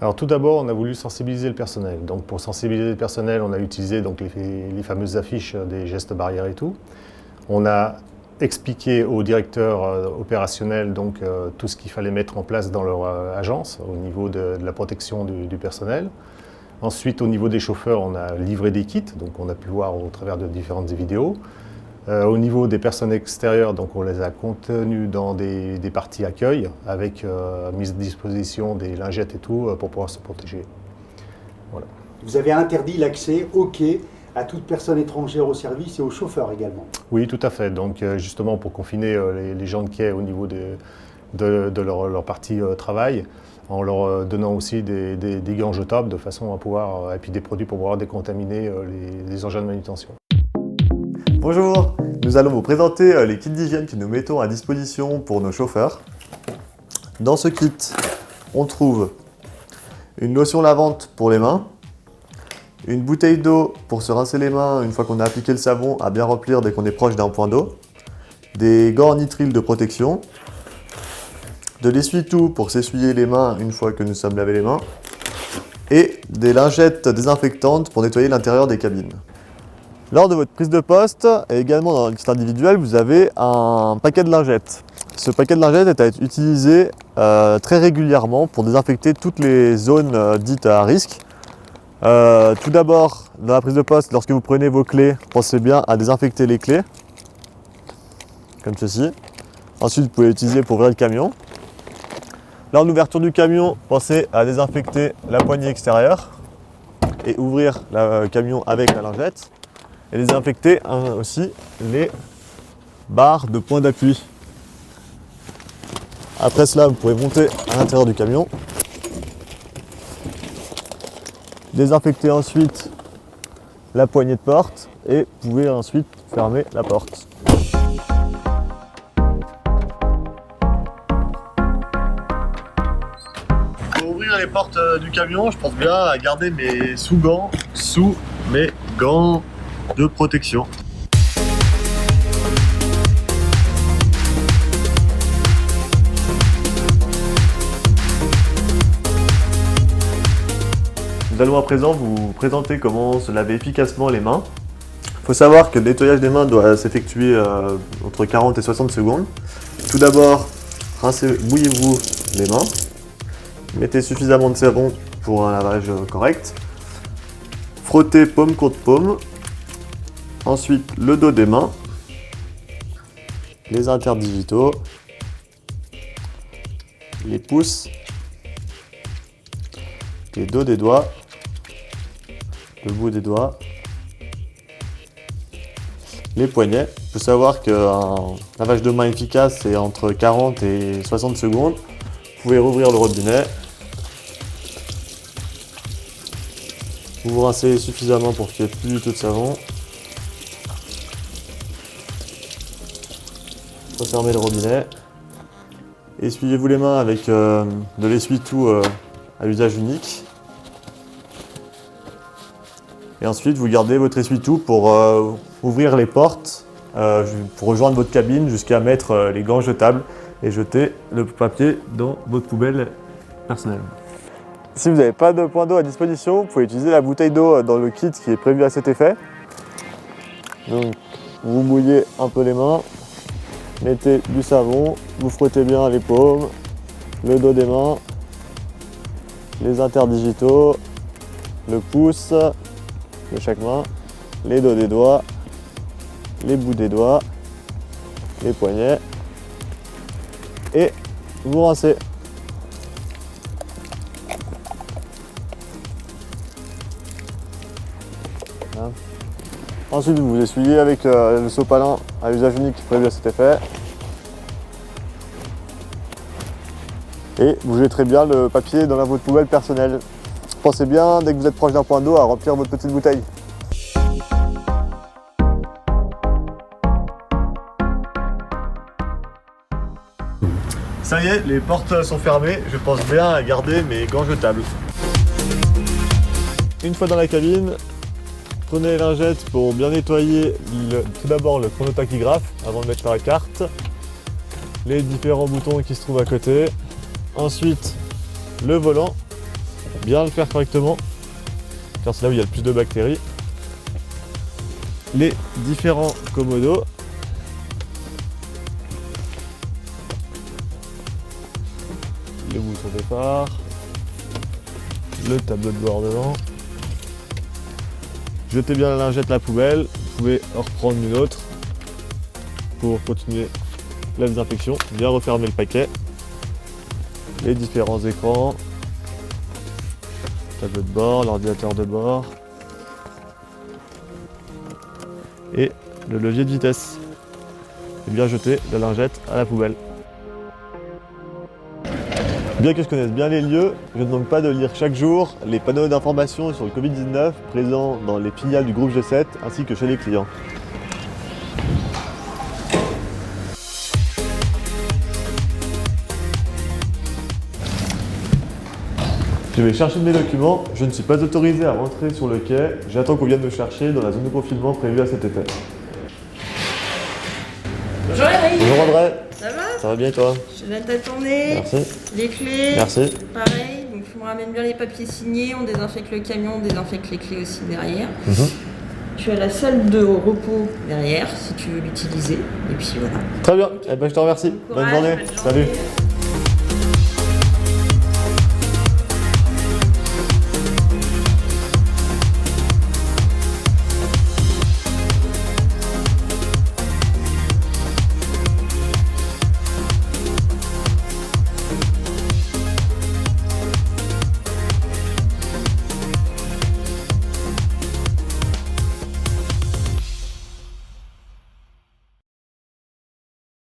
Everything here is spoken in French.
Alors tout d'abord, on a voulu sensibiliser le personnel. Donc pour sensibiliser le personnel, on a utilisé donc les fameuses affiches des gestes barrières et tout. On a expliqué aux directeurs opérationnels donc, tout ce qu'il fallait mettre en place dans leur agence au niveau de la protection du personnel. Ensuite, au niveau des chauffeurs, on a livré des kits, donc on a pu voir au travers de différentes vidéos. Au niveau des personnes extérieures, donc on les a contenues dans des parties accueil avec mise à disposition des lingettes et tout pour pouvoir se protéger. Voilà. Vous avez interdit l'accès au quai à toute personne étrangère au service et aux chauffeurs également. Oui, tout à fait. Donc justement pour confiner les gens de quai au niveau de leur partie travail, en leur donnant aussi des gants jetables de façon à pouvoir, et puis des produits pour pouvoir décontaminer les engins de manutention. Bonjour, nous allons vous présenter les kits d'hygiène que nous mettons à disposition pour nos chauffeurs. Dans ce kit, on trouve une lotion lavante pour les mains, une bouteille d'eau pour se rincer les mains une fois qu'on a appliqué le savon à bien remplir dès qu'on est proche d'un point d'eau, des gants en nitrile de protection, de l'essuie-tout pour s'essuyer les mains une fois que nous sommes lavé les mains, et des lingettes désinfectantes pour nettoyer l'intérieur des cabines. Lors de votre prise de poste et également dans le kit individuel, vous avez un paquet de lingettes. Ce paquet de lingettes est à être utilisé très régulièrement pour désinfecter toutes les zones dites à risque. Tout d'abord, dans la prise de poste, lorsque vous prenez vos clés, pensez bien à désinfecter les clés, comme ceci. Ensuite, vous pouvez l'utiliser pour ouvrir le camion. Lors de l'ouverture du camion, pensez à désinfecter la poignée extérieure et ouvrir le camion avec la lingette. Et désinfecter aussi les barres de point d'appui. Après cela, vous pouvez monter à l'intérieur du camion. Désinfecter ensuite la poignée de porte et vous pouvez ensuite fermer la porte. Pour ouvrir les portes du camion, je pense bien à garder mes sous-gants sous mes gants de protection. Nous allons à présent vous présenter comment se laver efficacement les mains. Il faut savoir que le nettoyage des mains doit s'effectuer entre 40 et 60 secondes. Tout d'abord, mouillez-vous les mains. Mettez suffisamment de savon pour un lavage correct. Frottez paume contre paume. Ensuite, le dos des mains, les interdigitaux, les pouces, les dos des doigts, le bout des doigts, les poignets. Il faut savoir qu'un lavage de main efficace, c'est entre 40 et 60 secondes. Vous pouvez rouvrir le robinet. Vous vous rincez suffisamment pour qu'il n'y ait plus du tout de savon. Refermez le robinet. Essuyez-vous les mains avec de l'essuie-tout à usage unique. Et ensuite, vous gardez votre essuie-tout pour ouvrir les portes, pour rejoindre votre cabine jusqu'à mettre les gants jetables et jeter le papier dans votre poubelle personnelle. Si vous n'avez pas de point d'eau à disposition, vous pouvez utiliser la bouteille d'eau dans le kit qui est prévu à cet effet. Donc, vous mouillez un peu les mains. Mettez du savon, vous frottez bien les paumes, le dos des mains, les interdigitaux, le pouce de chaque main, les dos des doigts, les bouts des doigts, les poignets et vous rincez. Voilà. Ensuite, vous essuyez avec le sopalin à usage unique prévu à cet effet. Et vous jetterez bien le papier dans votre poubelle personnelle. Pensez bien, dès que vous êtes proche d'un point d'eau, à remplir votre petite bouteille. Ça y est, les portes sont fermées. Je pense bien à garder mes gants jetables. Une fois dans la cabine, prenez les lingettes pour bien nettoyer tout d'abord le chronotachygraphe avant de mettre sur la carte, les différents boutons qui se trouvent à côté, ensuite le volant bien le faire correctement, car c'est là où il y a le plus de bactéries. Les différents commodos. Le bouton départ. Le tableau de bord devant. Jetez bien la lingette à la poubelle. Vous pouvez en reprendre une autre pour continuer la désinfection. Bien refermer le paquet. Les différents écrans. Tableau de bord, l'ordinateur de bord. Et le levier de vitesse. Et bien jeter la lingette à la poubelle. Bien que je connaisse bien les lieux, je ne manque pas de lire chaque jour les panneaux d'information sur le Covid-19 présents dans les filiales du groupe G7 ainsi que chez les clients. Je vais chercher mes documents, je ne suis pas autorisé à rentrer sur le quai, j'attends qu'on vienne me chercher dans la zone de confinement prévue à cet effet. Bonjour Eric. Bonjour André, Ça va? ça va bien toi? Je te donne ta tournée. Merci. Les clés. Merci. Pareil, donc je me ramène bien les papiers signés, on désinfecte le camion, on désinfecte les clés aussi derrière. Tu as la salle de repos derrière si tu veux l'utiliser. Et puis voilà. Très bien, eh ben, je te remercie. Bon Bonne courage, journée. bonne Salut. journée.